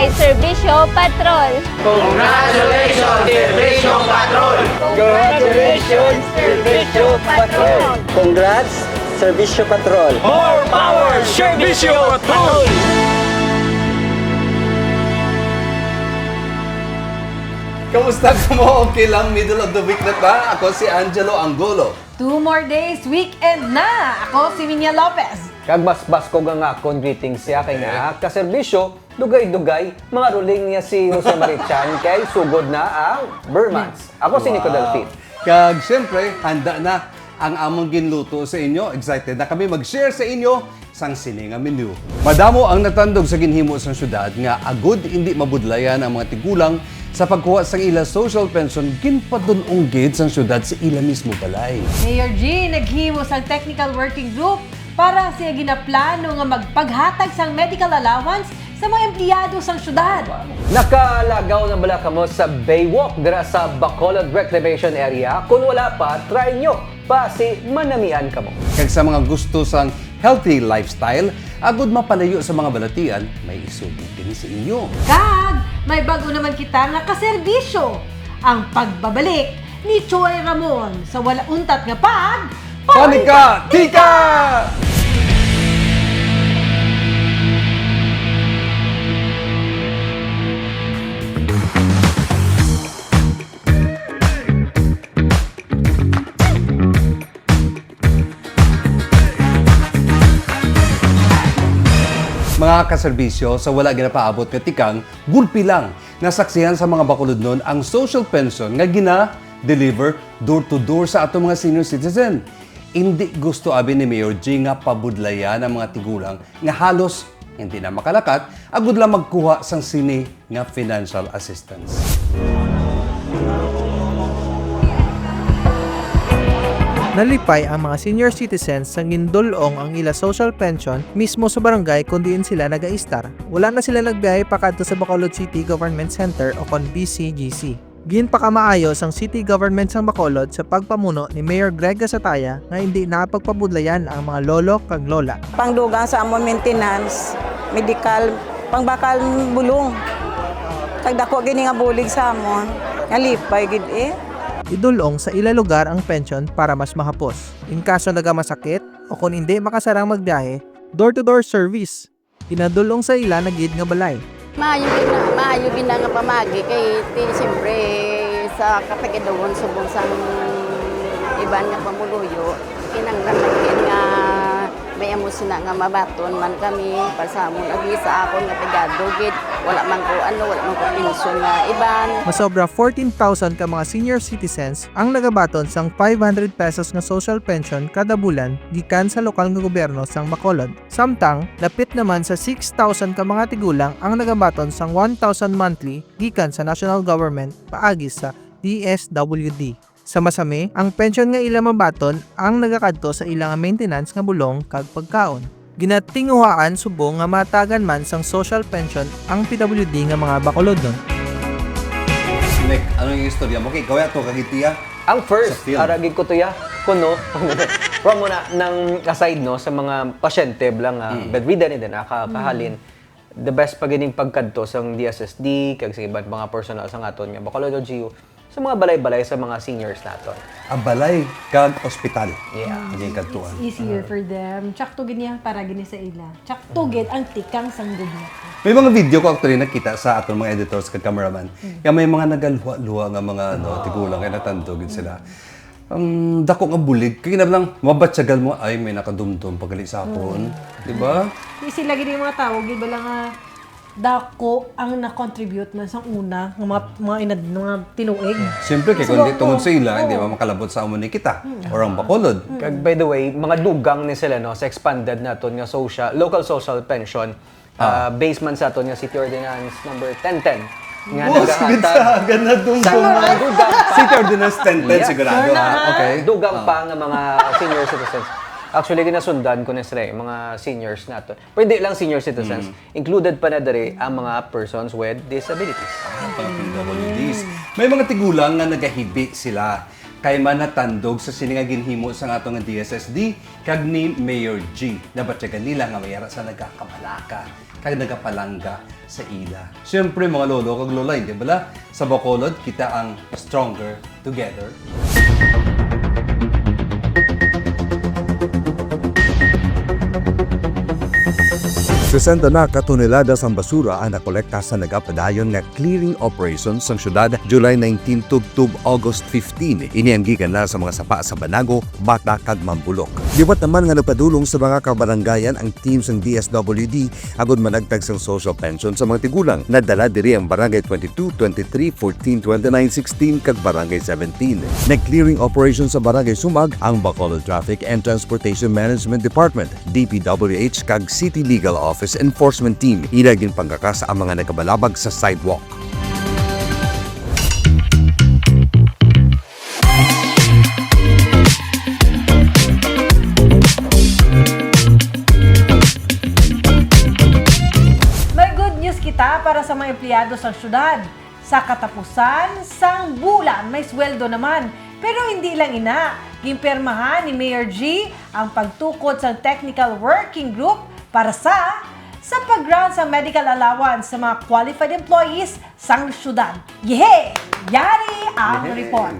Dugay Serbisyo Patrol. Congratulations, Serbisyo Patrol! Congratulations, Serbisyo Patrol. Congrats, Serbisyo Patrol! More power, Serbisyo Patrol! Kamusta ka mo? Okay lang, middle of the week na ta. Ako si Angelo Angulo. 2 more days, weekend na! Ako si Minya Lopez. Kagbas-bas ko nga akong greetings siya kay nga kaserbisyo, dugay-dugay, mga ruling niya si Jose Marichan kay sugod na ang Burmans. Ako si Nico Delfin. Kag siyempre, handa na ang among ginluto sa inyo. Excited na kami mag-share sa inyo sang sininga menu. Madamo ang natandog sa ginhimo sa syudad nga agud hindi mabudlayan ang mga tigulang sa pagkuha sang ila social pension ginpadun-ong gid sang syudad sa ila mismo balay. Mayor G, naghimo sa technical working group para siya ginaplano nga magpaghatag sang medical allowance sa mga empleyado sang syudad. Nakalagaw na bala kamo sa Baywalk dira sa Bacolod Reclamation Area. Kung wala pa, try nyo. Basi manamian kamo. Kag sa mga gusto sang healthy lifestyle, agud mapalayo sa mga balatian, may isugid din sa inyo. Kag, may bago naman kita nga kaserbisyo. Ang pagbabalik ni Choy Ramon sa wala untat nga Panika Tika! Mga kaserbisyo, sa wala ginapaabot nga tikang, gulpi lang nasaksihan sa mga Bacolod nun ang social pension nga gina-deliver door-to-door sa atong mga senior citizen. Hindi gusto abi ni Mayor G nga pabudlayan ang mga tigulang nga halos hindi na makalakat, agud lang magkuha sang sini nga financial assistance. Nalipay ang mga senior citizens sa gindulong ang ila social pension mismo sa barangay kung diin sila nag-aistar. Wala na sila nagbiyahe pa kadto sa Bacolod City Government Center o kon BCGC. Giin pa kamaayos ang City Government sang Bacolod sa pagpamuno ni Mayor Greg Gasataya nga hindi napagpabudlayan ang mga lolo kag lola. Pangdugang sa amon maintenance, medical, pangbakal bulong. Kag dako gini nga bulig sa amon, nga lipay gid Idulong sa ila lugar ang pension para mas mahapos. In kaso nagamasakit o kung hindi makasarang magbiyahe, door-to-door service. Pinadulong sa ila na gid nga balay. Maayo gina nga pamagi kay siyempre sa kapagidawon subong sang iban nga pamuluyo kinanglan nga may amo sina nga mabaton man kami para sa amon agi sa akon nga pigado gid wala man ko pensyon nga iban. Masobra 14,000 ka mga senior citizens ang nagabaton sang 500 pesos nga social pension kada bulan gikan sa lokal nga gobyerno sang Bacolod. Samtang lapit naman sa 6,000 ka mga tigulang ang nagabaton sang 1,000 monthly gikan sa national government paagi sa DSWD. Sa masami, ang pension nga ila mabaton ang nagakadto sa ilang maintenance nga bulong kag pagkaon. Ginatinguhaan subong nga matagan man sang social pension ang PWD nga mga Bacolod nun. Nick, ano yung istorya mo? Okay, kaya to kagitiya. Ang first, Sa film. aragig ko to ya, kuno, from muna, ng aside no, sa mga pasyente, bilang bedridden din, kahalin, the best pagining pagkadto sa DSSD, kag sa ibang mga personal sa aton nga Bacolod LGU, sa mga balay-balay sa mga seniors naton. Abalay kag ospital. Yeah. Hindi katuan. Easier for them. Tsakto gid niya para gini sa ila. Tsakto gid ang tikang sang gobyerno. May mga video ko actually nakita sa aton mga editors kag cameraman. Kaya may mga nagaluwa-luwa nga mga tigulang kay natandog sila. Ang dako nga bulig kay kinablang mabatsagal mo ay may nakadumdum pagali sa hapon, di ba? Sila gid yung mga tao gid bala nga dako ang na-contribute man sa una ng mga tinuig. Siyempre kay kundi tungod sa ila hindi ba makalabot sa amo ni kita or ang Bacolod. Kag by the way, mga dugang ni sila no, sa expanded naton nga local social pension, based man sa aton nga City Ordinance number 1010 nga nagahatag na sa mga dugang pa. City Ordinance 1010 sigurado ha. Okay. Dugang pa nga mga senior citizens. Actually, ginasundan ko na sila mga seniors nato. Pero hindi lang senior citizens. Included pa na dere ang mga persons with disabilities. PWDs. May mga tigulang nga nagahibi sila kay manatandog sa sini nga ginhimo sa atong DSSD kag ni Mayor G. Nabatyagan nila nga mayara sa nagakamalaka kag nagapalangga sa ila. Siyempre mga lolo kag lola, hindi bala? Sa Bacolod, kita ang stronger together. Sesenta na katonelada sang basura ang nakolekta sa nagapadayon nga clearing operations sa syudad July 19 tub August 15. Ini ang gikan na sa mga sapa sa Banago, Bata kag Mambulok. Liwat naman nga napadulong sa mga kabaranggayan ang teams ng DSWD agud managtag sang social pension sa mga tigulang. Nadala diri ang Barangay 22, 23, 14, 29, 16 kag Barangay 17. Nag-clearing operations sa Barangay Sumag ang Bacolod Traffic and Transportation Management Department, DPWH kag City Legal Office Enforcement Team. Ilagin pangkakas ang mga nakabalabag sa sidewalk. May good news kita para sa mga empleyado sa syudad. Sa katapusan, sang bulan may sweldo naman. Pero hindi lang ina, gimpirmahan ni Mayor G ang pagtukod sa Technical Working Group para sa pag-grant sa medical allowance sa mga qualified employees sang syudad. Yehey! Yari ang report.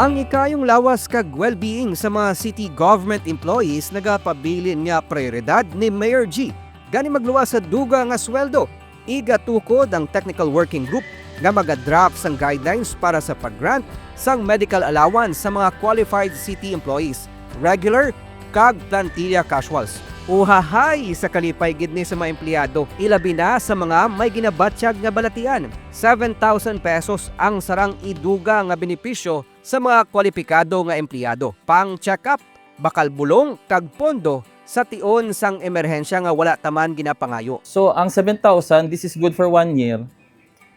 Ang ikayong lawas kag well-being sa mga city government employees nagapabilin nga prioridad ni Mayor G. Gani magluwas sa duga nga sweldo, igatukod ang Technical Working Group nga magadraft sang guidelines para sa pag-grant sang medical allowance sa mga qualified city employees, regular kag plantilla casuals. Uhahay sa kalipay gid ni sa mga empleyado, ilabi na sa mga may ginabatsyag nga balatian. 7,000 pesos ang sarang iduga nga benepisyo sa mga kwalipikado nga empleyado. Pang check-up, bakal bulong kag pondo sa tion sang emerhensya nga wala taman ginapangayo. So ang 7,000, this is good for 1 year.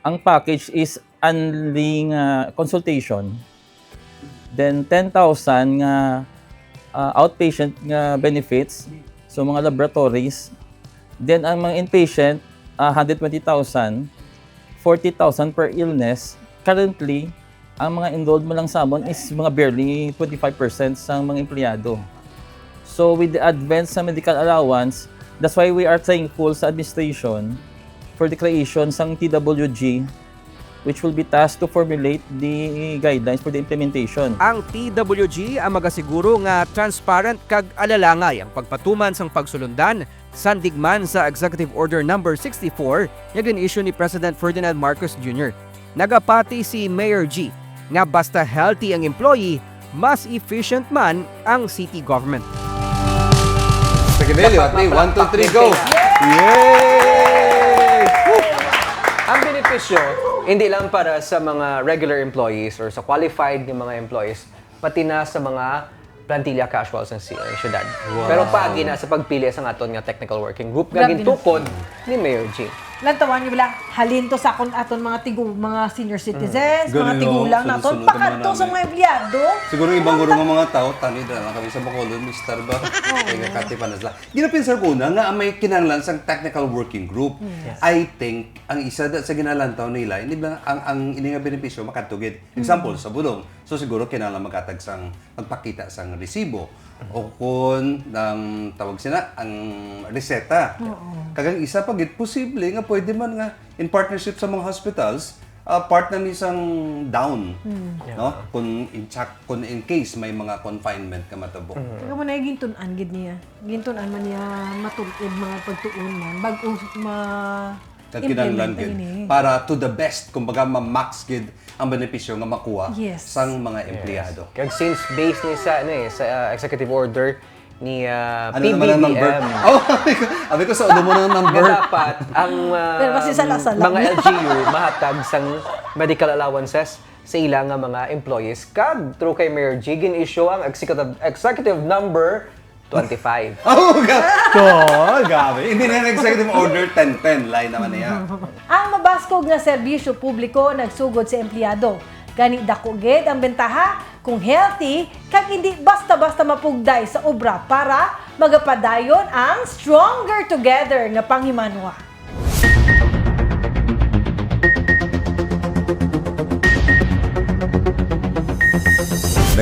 Ang package is only consultation. Then 10,000 nga outpatient nga benefits, so mga laboratories. Then ang mga inpatient, 120,000, 40,000 per illness. Currently, ang mga enrolled mo lang sa amon is mga barely 25% sa mga empleyado. So with the advance sa medical allowance, that's why we are thankful sa administration for the creation ng TWG, which will be tasked to formulate the guidelines for the implementation. Ang TWG ang magasiguro nga transparent kag alalangay ang pagpatuman sang pagsulundan sandigman sa Executive Order No. 64 nga gin-issue ni President Ferdinand Marcos Jr. Nagapati si Mayor G nga basta healthy ang employee, mas efficient man ang city government. Sa Gabelio, at 1, 2, 3, go! Yay! Ang benepisyo, hindi lang para sa mga regular employees or sa qualified ng mga employees, pati na sa mga plantilla casuals ng syudad. Pero pagi na sa pagpili sa aton nga technical working group nga gintukod ni Mayor G. Lantawan niyo bila, halin to sa aton mga senior citizens, mga Ganun, tigulang no? naton, Sunod-sunod pakanto naman sa mga empleyado. Siguro ibang guro nga mga tao, tanid na lang kami sa Bacolod, Mr. Ba? Kaya nga katipanas lang. Ginapinsar ko na nga may kinahanglan sa technical working group. I think, ang isa sa ginalantaw nila, hindi ba ang ini nga benepisyo makatugid. Example, sa bulong. So siguro kinahanglan magkatag sang magpakita sang resibo o kung tawag sila ang reseta. Kagang isa pagit posible nga pwede man nga in partnership sa mga hospitals part na nisang down, no? Kung in case may mga confinement ka matabo. Kaya mo na gintunan gid niya. Gintunan man niya matulid mga pagtuon man bag-o Kinahanglan gid para to the best kumbaga ma-max gid ang benepisyo nga makuha sang mga empleyado. Kaya since based ni sa sa executive order ni Ano naman ang number? PBBM. Oh, sabi ko sa ulo mo ng number. Na dapat ang mga LGU mahatag sang medical allowances sa ilang nga mga employees. Kag through kay Mayor G, gin-issue ang executive number 25. Oh, gabi. Hindi na yung executive order 1010. Line naman niya. Ang mabaskog nga serbisyo publiko nagsugod sa empleyado. Gani dako gid ang bentaha kung healthy kag hindi basta-basta mapugday sa obra para magapadayon ang stronger together nga panghimanwa.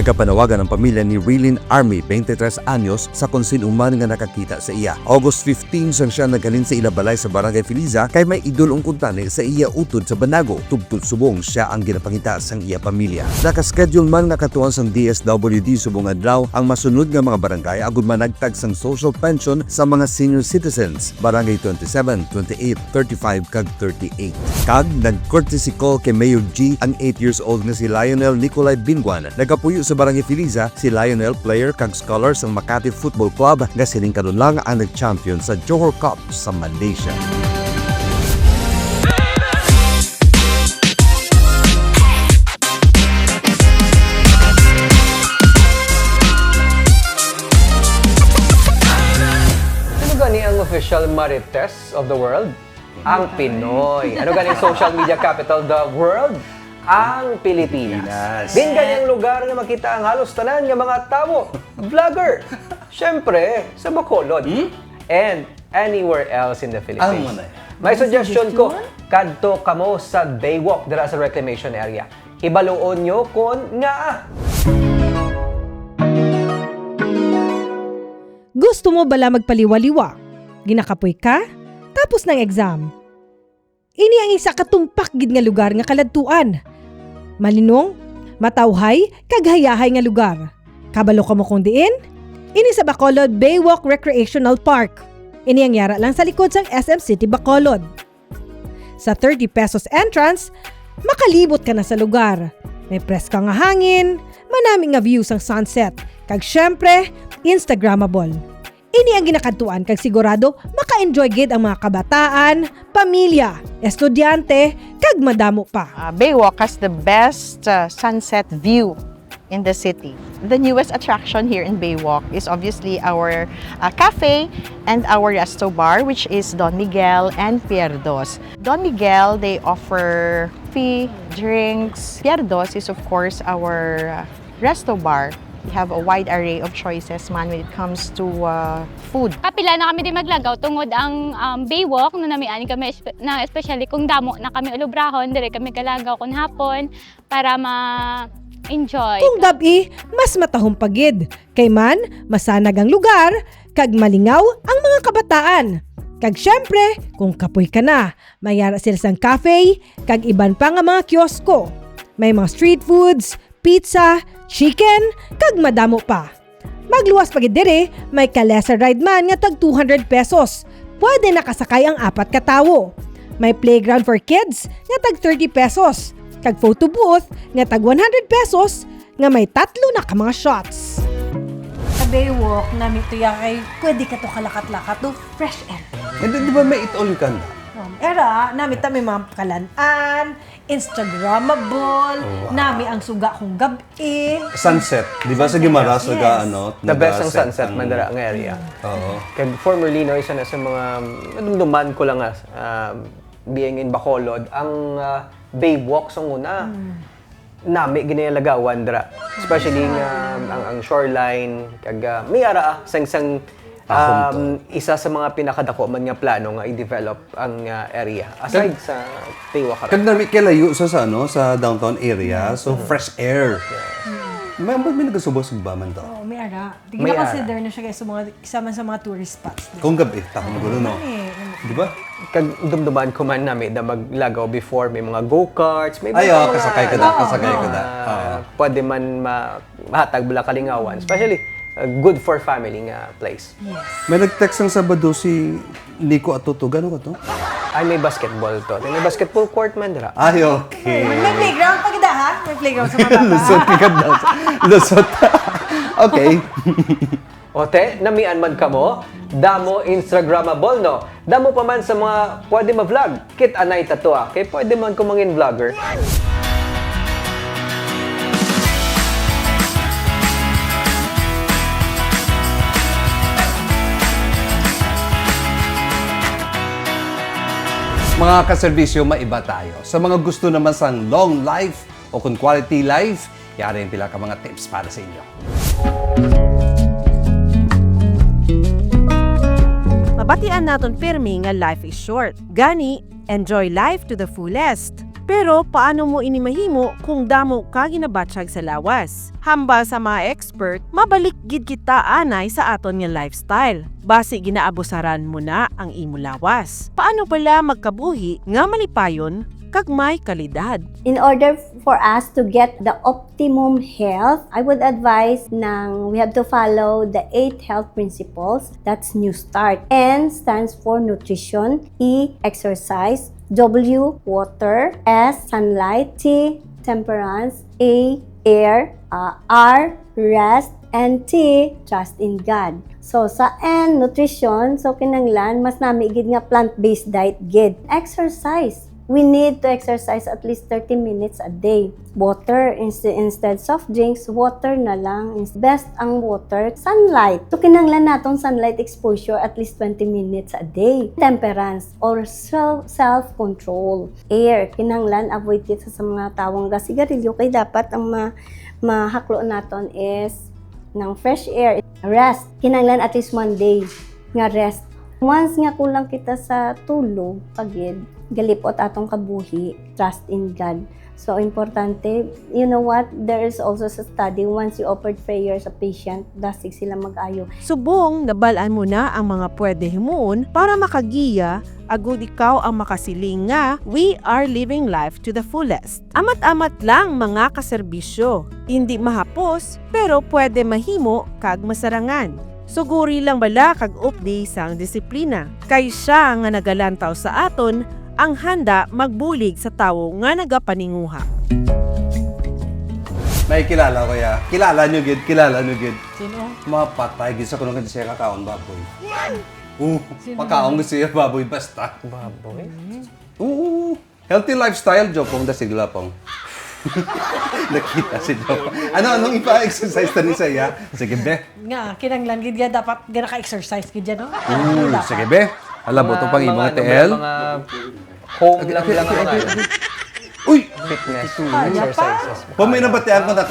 Nagkapanawagan ang pamilya ni Rilin Army, 23 anyos, sa kung sinuman nga nakakita sa iya. August 15 sang siya naghalin sa ilabalay sa Barangay Filiza kay may idol ung kuntani sa iya utod sa Banago. Tubtod subong siya ang ginapangita sang iya pamilya. Nakaschedule man nga katuan sang DSWD subong adlaw ang masunod nga mga barangay agud managtag sang social pension sa mga senior citizens. Barangay 27, 28, 35 kag 38. Kag nag-courtesy call kay Mayor G ang 8 years old nga si Lionel Nicolay Binguan. Nagapuyo sa Barangay Filiza si Lionel, player kag scholar sa Makati Football Club nga sining karon lang ang nag-champion sa Johor Cup sa Malaysia. Ano gani ang official Marites of the world? Ang Pinoy. Ano gani ang social media capital of the world? Ang Pilipinas. Din ganyang lugar nga makita ang halos tanan nga mga tao, vlogger. Siyempre, sa Bacolod. And anywhere else in the Philippines. May suggestion ko, kadto kamo sa Baywalk dira sa reclamation area. Hibaluon nyo kon nga. Gusto mo bala magpaliwaliwa? Ginakapoy ka? Tapos ng exam. Ini ang isa katumpak gid nga lugar nga kaladtuan. Malinong, matawhay, kaghayahay nga lugar. Kabalo ka mo kung diin? Ini sa Bacolod Baywalk Recreational Park. Ini ang yara lang sa likod sang SM City Bacolod. Sa 30 pesos entrance, makalibot ka na sa lugar. May preska nga hangin, manami nga views ang sunset, kag syempre, Instagrammable. Ini ang ginakadtuan kag sigurado maka-enjoy gid ang mga kabataan, pamilya, estudyante, kag madamo pa. Baywalk has the best sunset view in the city. The newest attraction here in Baywalk is obviously our cafe and our resto bar, which is Don Miguel and Pierdo's. Don Miguel, they offer free drinks. Pierdo's is of course our resto bar. We have a wide array of choices man when it comes to food. Kapila na kami din maglagaw tungod ang Baywalk na namiani kami na especially kung damo na kami ulubrahon dire kami kalagaw kun hapon para ma-enjoy. Kung gabi, mas matahong pagid. Kay man, masanag ang lugar, kag malingaw ang mga kabataan. Kag syempre, kung kapoy ka na, mayara sila sang cafe, kag iban pa nga mga kiosko. May mga street foods, pizza, chicken, kag madamo pa. Magluwas pagid dire, may kalesa ride man nga tag 200 pesos. Pwede nakasakay ang 4 ka tawo. May playground for kids nga tag 30 pesos. Kag photo booth nga tag 100 pesos nga may 3 na ka mga shots. Sa Baywalk, namin to kay pwede ka to kalakat-lakat to fresh air. And then, di ba may it-all ka na? Era, nami ta may mga kalan-an, Instagrammable, nami ang suga kong gabi. Sunset. Di ba sa Guimaras, ano? The best ang sunset man dira ang area. Oo. Kag formerly, no, isa na sa mga nadumduman ko lang being in Bacolod, ang Baywalk sa una. Nami ginilagawan dira. Especially nga ang shoreline, kag may ara sang isa sa mga pinakadako man nga plano nga i-develop ang area aside sa Baywalk. Kag nami kalayo sa sa downtown area, so fresh air. May nagasubos ba man to? Oh, may ara. Di na consider na siya guys sa mga isama sa mga tourist spots. Kung gabi, takong gulo, no? Di ba? Kag dumduman ko man nami na maglagaw before, may mga go-karts, may kasakay ka na. Pwede man mahatag bala kalingawan, especially good for family nga place. Yes. May nag-text ng Sabado si Nico Atuto. Gano'n ka to? Ay, may basketball to. May basketball court man dira. Ay, okay. May playground pagida ha? May playground sa mga bata. Lusot ka daw. Lusot. Okay. Ote, namian man kamo, damo Instagrammable, no? Damo pa man sa mga pwede ma-vlog. Kit anay tato kay pwede man kumangin vlogger. Mga kaserbisyo, maiba tayo. Sa mga gusto naman sang long life o kung quality life, yari yung pila ka mga tips para sa inyo. Mabatian naton pirmi nga life is short. Gani, enjoy life to the fullest. Pero paano mo inimahimo kung damo ka ginabatsyag sa lawas? Hamba sa mga expert, mabalik gid kita anay sa aton nga lifestyle. Basi ginaabusaran mo na ang imo lawas. Paano pala magkabuhi nga malipayon kag may kalidad? In order for us to get the optimum health, I would advise we have to follow the 8 health principles. That's New Start. N stands for nutrition, E exercise, W water, S sunlight, T temperance, A air, R rest, and T trust in God. So sa N nutrition, so kinanglan mas nami gid nga plant-based diet gid. Exercise. We need to exercise at least 30 minutes a day. Water, instead soft drinks, water na lang. Best ang water. Sunlight. So, kinanglan natong sunlight exposure at least 20 minutes a day. Temperance or self-control. Air. Kinanglan, avoid kita sa mga tawang gasigarilyo. Kaya dapat ang mahaklo naton is ng fresh air. Rest. Kinanglan at least 1 day nga rest. Once nga kulang kita sa tulog, pagid, galipot atong kabuhi, trust in God. So, importante, you know what, there is also sa study, once you offered prayer sa patient, dasig sila mag-ayo. Subong, nabalaan mo na ang mga pwede himuon para makagiya, agud ikaw ang makasiling nga, we are living life to the fullest. Amat-amat lang mga kaserbisyo. Hindi mahapos, pero pwede mahimo kag masarangan. Suguri lang bala kag updi sang disiplina. Kay siya nga nagalantaw sa aton, ang handa magbulig sa tawo nga nagapaninguha. May kilala ko ya. Kilala nyo gid. Sino? Mapatay gid sa kuno kan siya kakaon baboy. Pagkaon gusto siya baboy basta. Baboy? Healthy lifestyle, Jopong, da sigla pong. Nakita si Jopong. Anong ipa-exercise ta ni saya? Sige, be. Nga, kinanglan gid ya dapat gana ka-exercise gid ya, no? Sige, be. Alam mo to pang imong TL. Mga home lang mga Uy! fitness exercises. Kung may nabatian ko na,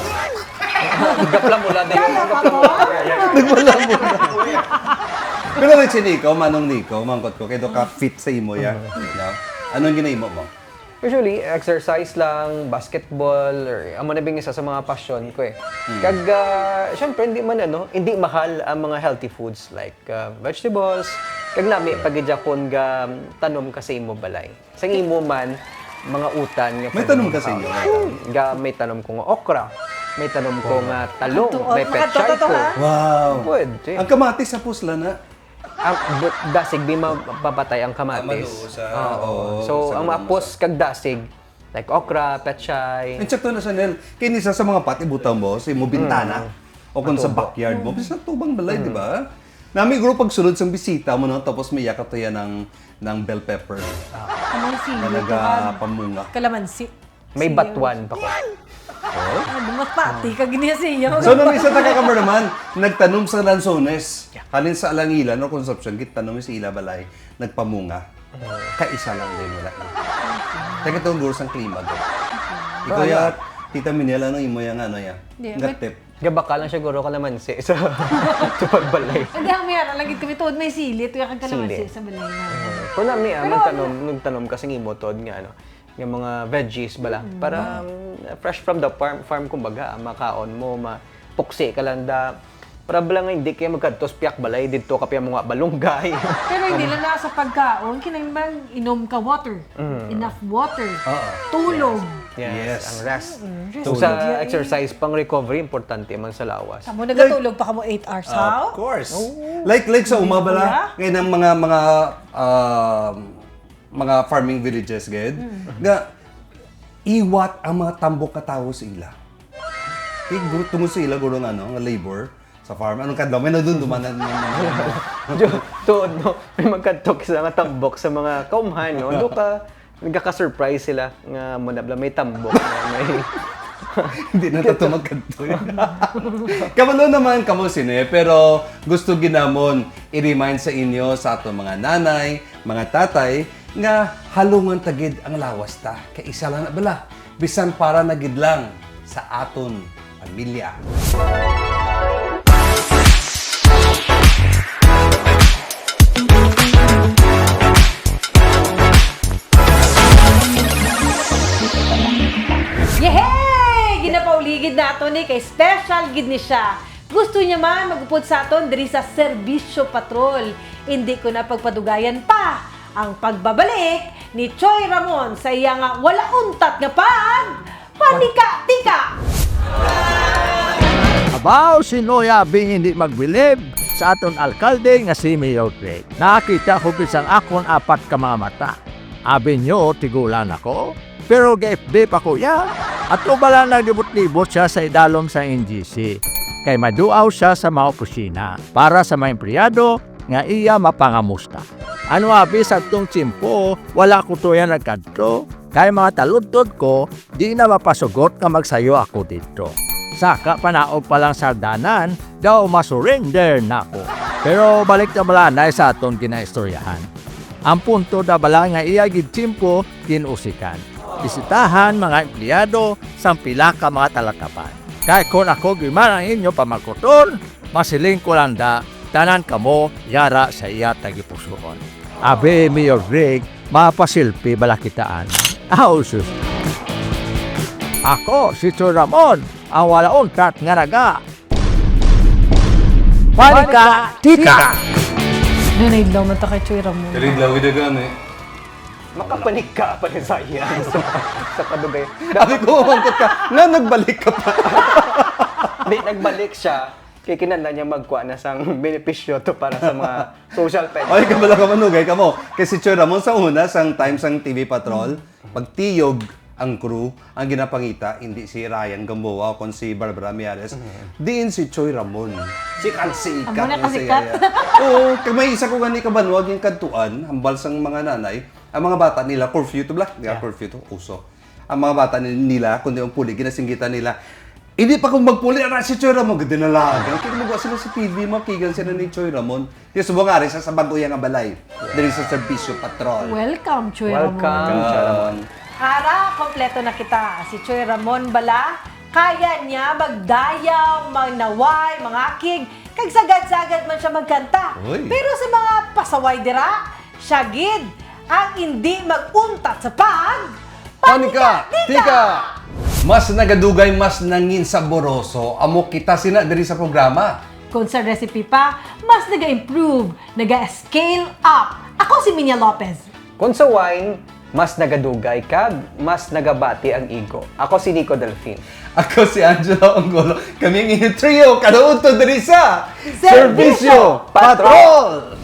Gapla mo lang din. nagwala mo na. Pero rin si Nico, manong Nico, mangkot ko, kaya ka fit sa imo ya. Anong ginaimo mo? Usually, exercise lang, basketball, or amo na bing isa sa mga passion ko eh. Kag, syempre, hindi mahal ang mga healthy foods like vegetables. Kag nami, pagidjakon ga tanom kasi imo balay. Sa imo man, mga utan. May tanom kasi imo? May tanom ko nga okra. May tanom ko nga talong. May pechay ko. Wow! Pwede. Ang kamatis sa pusla na. Dasig, di mapapatay ang kamatis. So, ang mapos kag dasig, like okra, pechay. And check to na sa Nel, kinisa sa mga pati butaw mo, sa imo bintana, o kung sa backyard mo, bisa tubang balay, di ba? Nami guro pagsulod sa bisita mo, no? Tapos may yakat yan ng bell pepper. Kalamansi. Talaga pamunga. Kalamansi. May batuan pa ko. Mas pati ka giniya siya. So, nung isa taga-kamar naman, nagtanom sa lansones. Halin sa alangilan o consumption, tanom sa ila balay, nagpamunga. Kaisa lang din wala. Teka itong guro sa klima. Ikaw ya, Tita Miniela, ano imo yung ano ya? Gatip. Gabaka lang siguro kalamansi sa pagbalay. Hindi ang mayroon, lagi kami tuod may silit, kaya kalamansi sa balay na. Kung nami, nagtanom kasi ngimo tuod nga, yung mga veggies bala para fresh from the farm kumbaga makaon mo mapuksi ka lang da para bala nga hindi kayo magkadtos piyak balay dito ka piya mga balunggay. Pero hindi lang na sa pagkaon kinahanglan inom ka water, enough water, tulog. Yes, ang rest. So sa exercise pang recovery importante man sa lawas. Kamo nagatulog pa kamo 8 hours how? Of course. Like sa umabala ngayon ang mga farming villages, ged. Nga, iwat ang mga tambok katawo sa ila. Tungod sa ila, guro nga, nga labor sa farm. Anong kadlaw? May nadundumanan Tuod, may magkatok sa mga tambok sa mga kaumhan, no? Doon ka, nagkaka-surprise sila nga munabla may tambok na may... Hindi na ito magkanto. Kamalo naman kamo sine, pero gusto ginamon i-remind sa inyo sa ato mga nanay, mga tatay, nga halungan tagid ang lawas ta. Kay isa lang na bala, bisan para nagid lang sa aton pamilya. ni kay special gid ni siya. Gusto niya man magupod sa aton diri sa Serbisyo Patrol. Hindi ko na pagpadugayan pa ang pagbabalik ni Choy Ramon sa iya nga wala untat nga panika-tika. Abaw, sino yabing hindi magbilib sa aton alkalde nga si Mayor Greg. Nakita ko bisang akon 4 ka mga mata. Abi nyo, tigulan ako. Pero GFB pa ko yan. At bala naglibot-libot siya sa idalom sa NGC. Kay maduaw siya sa mga opisina para sa mga empleyado nga iya mapangamusta. Ano abi sa tong tsimpo, wala ko to yan nagkadto. Kay mga taludtod ko, di na mapasugot nga magsayo ako dito. Saka panaog palang sardanan, daw masurrender na ako. Pero balik na balanay sa atong kinaistoryahan. Ang punto na bala nga iya gidtsimpo kinusikan. Bisitahan mga empleyado sa pila ka mga talakapan. Kaya kung ako giman ang inyo pamagkuton, masiling ko lang da, tanan kamo yara sa iya tagipusoon. Abe, Mayor Greg, mapasilpi balakitaan. Sus. Ako, si Choy Ramon, ang wala untat nga naga. Panika-tika! Nanay-idlaw man ta kay Choy Ramon. Karidlaw idagan eh. Makapanik ka pa rin sa iya sa kadugay. Sabi ko, umangkot ka, na nagbalik ka pa. Di, nagbalik siya. Kaya kinala niya magkuha na sang benepisyo to para sa mga social pension. Ay, kabala ka manugay ka mo. Kasi Choy Ramon sa una, sang time sang TV Patrol, pagtiyog ang crew, ang ginapangita, hindi si Ryan Gamboa o kung si Barbara Miares, diin si Choy Ramon. Sikat-sikat. Amo na kasikat. Oo, may isa ko gani kabanwag yung kantuan, hambal sang mga nanay, ang mga bata nila, curfew to black, curfew to, uso. Ang mga bata nila, kundi ang puli, ginasinggitan nila, hindi pa kung magpuli, si Choy Ramon, ganda na lang. Kaya magawa sila sa TV, makigan sila ni Choy Ramon. Yung subong sa Sabaguyang Abalay, dali sa Serbisyo Patrol. Welcome, Choy Ramon. Welcome. Ara, kompleto na kita. Si Choy Ramon bala, kaya niya magdayaw, magnaway, mangakig, kag sagad-sagad man siya magkanta. Uy. Pero sa mga pasaway dira, siya gid ang hindi maguntat sa Panika-tika! Mas nagadugay, mas nangin saboroso, amo kita sina diri sa programa. Kung sa recipe pa, mas naga-improve, naga-scale up. Ako si Minya Lopez. Kung sa wine, mas nagadugay kag, mas nagabati ang igo. Ako si Nico Delfin. Ako si Angelo Angulo. Kami ang inyong trio, kanuunto diri sa Serbisyo Patrol!